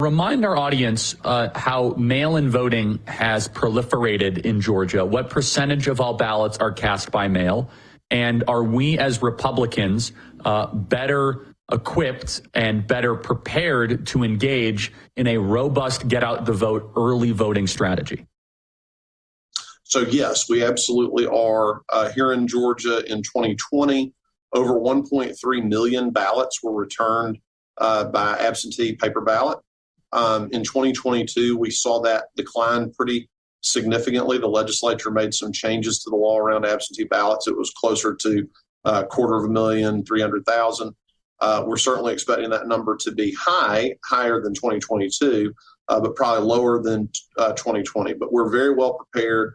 Remind our audience how mail-in voting has proliferated in Georgia. What percentage of all ballots are cast by mail? And are we as Republicans better equipped and better prepared to engage in a robust get-out-the-vote early voting strategy? So, yes, we absolutely are. Here in Georgia in 2020, over 1.3 million ballots were returned by absentee paper ballot. In 2022, we saw that decline pretty significantly. The legislature made some changes to the law around absentee ballots. It was closer to 250,000, 300,000. We're certainly expecting that number to be higher than 2022, but probably lower than 2020. But we're very well prepared.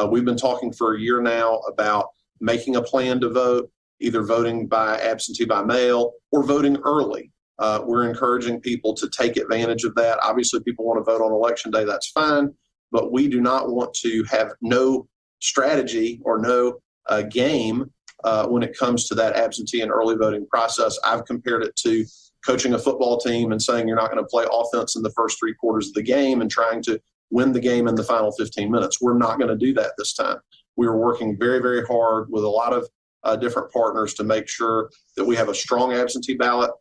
We've been talking for a year now about making a plan to vote, either voting by absentee by mail or voting early. We're encouraging people to take advantage of that. Obviously, people want to vote on Election Day, that's fine, but we do not want to have no strategy or no game when it comes to that absentee and early voting process. I've compared it to coaching a football team and saying you're not going to play offense in the first 3 quarters of the game and trying to win the game in the final 15 minutes. We're not going to do that this time. We are working very, very hard with a lot of different partners to make sure that we have a strong absentee ballot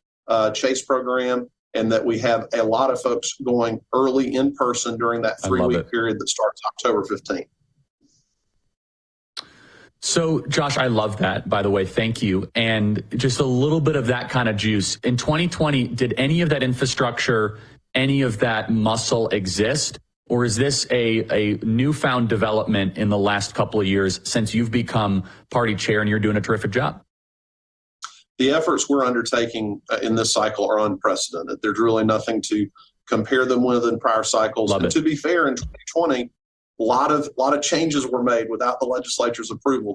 chase program and that we have a lot of folks going early in person during that 3-week period that starts October 15th. So, Josh, I love that, by the way. Thank you. And just a little bit of that kind of juice. In 2020, did any of that infrastructure, any of that muscle exist? Or is this a newfound development in the last couple of years since you've become party chair and you're doing a terrific job? The efforts we're undertaking in this cycle are unprecedented. There's really nothing to compare them with in prior cycles. And to be fair, in 2020, a lot of changes were made without the legislature's approval.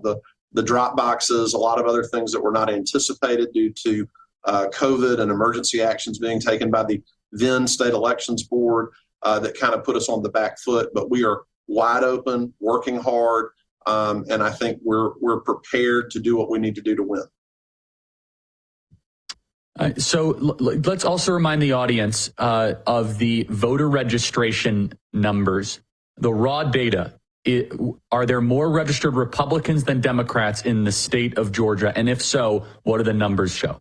The drop boxes, a lot of other things that were not anticipated due to COVID and emergency actions being taken by the then State Elections Board that kind of put us on the back foot. But we are wide open, working hard, and I think we're prepared to do what we need to do to win. So let's also remind the audience of the voter registration numbers, the raw data. Are there more registered Republicans than Democrats in the state of Georgia? And if so, what do the numbers show?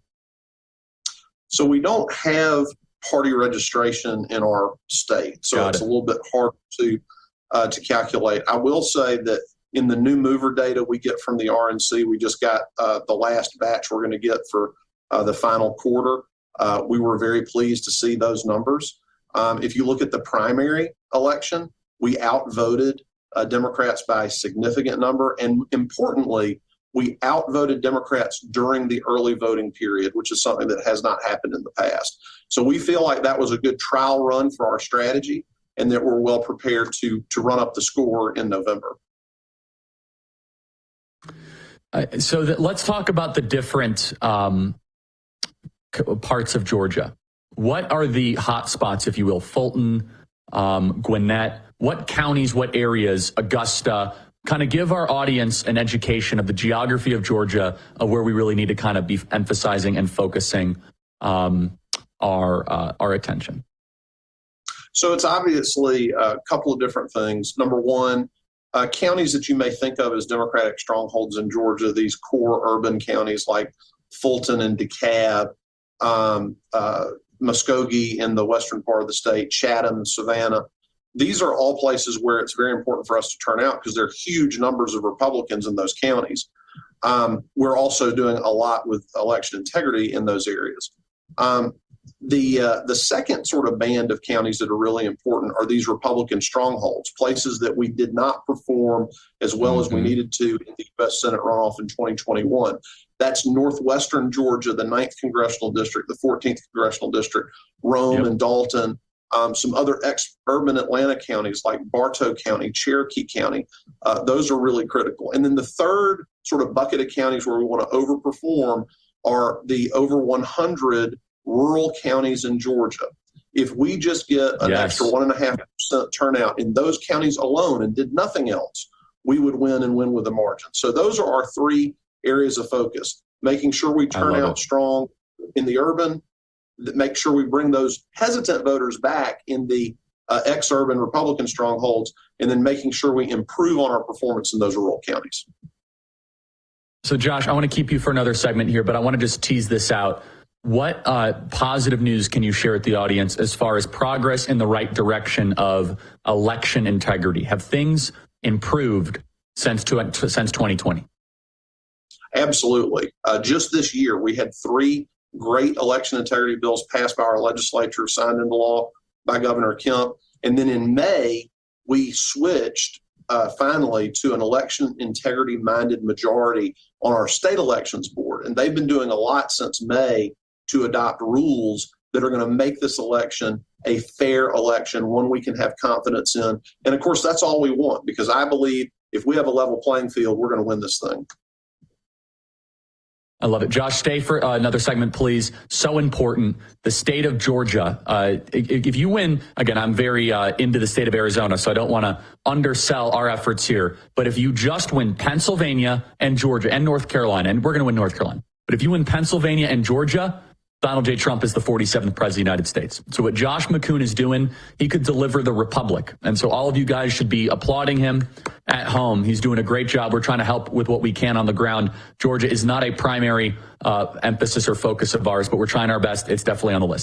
So we don't have party registration in our state, so it's a little bit hard to calculate. I will say that in the new mover data we get from the RNC, we just got the last batch we're going to get for the final quarter. We were very pleased to see those numbers. If you look at the primary election, we outvoted Democrats by a significant number. And importantly, we outvoted Democrats during the early voting period, which is something that has not happened in the past. So we feel like that was a good trial run for our strategy and that we're well prepared to run up the score in November. Let's talk about the different parts of Georgia. What are the hot spots, if you will? Fulton, Gwinnett, what counties, what areas, Augusta? Kind of give our audience an education of the geography of Georgia, of where we really need to kind of be emphasizing and focusing our attention. So it's obviously a couple of different things. Number one, counties that you may think of as Democratic strongholds in Georgia, these core urban counties like Fulton and DeKalb, Muskogee in the western part of the state, Chatham, Savannah. These are all places where it's very important for us to turn out because there are huge numbers of Republicans in those counties. We're also doing a lot with election integrity in those areas. The second sort of band of counties that are really important are these Republican strongholds, places that we did not perform as well as we needed to in the U.S. Senate runoff in 2021. That's northwestern Georgia, the 9th Congressional District, the 14th Congressional District, Rome and Dalton, some other urban Atlanta counties like Bartow County, Cherokee County. Those are really critical. And then the third sort of bucket of counties where we want to overperform are the over 100 rural counties in Georgia. If we just get an extra 1.5% turnout in those counties alone and did nothing else, we would win and win with a margin. So those are our 3 areas of focus, making sure we turn out strong in the urban, make sure we bring those hesitant voters back in the ex-urban Republican strongholds, and then making sure we improve on our performance in those rural counties. So, Josh, I want to keep you for another segment here, but I want to just tease this out. What positive news can you share with the audience as far as progress in the right direction of election integrity? Have things improved since 2020? Absolutely. Just this year, we had 3 great election integrity bills passed by our legislature, signed into law by Governor Kemp. And then in May, we switched finally to an election integrity minded majority on our state elections board. And they've been doing a lot since May to adopt rules that are going to make this election a fair election, one we can have confidence in. And of course, that's all we want, because I believe if we have a level playing field, we're going to win this thing. I love it. Josh, stay for another segment, please. So important. The state of Georgia. If you win, again, I'm very into the state of Arizona, so I don't want to undersell our efforts here. But if you just win Pennsylvania and Georgia and North Carolina, and we're going to win North Carolina, but if you win Pennsylvania and Georgia, Donald J. Trump is the 47th president of the United States. So what Josh McKoon is doing, he could deliver the republic. And so all of you guys should be applauding him at home. He's doing a great job. We're trying to help with what we can on the ground. Georgia is not a primary emphasis or focus of ours, but we're trying our best. It's definitely on the list.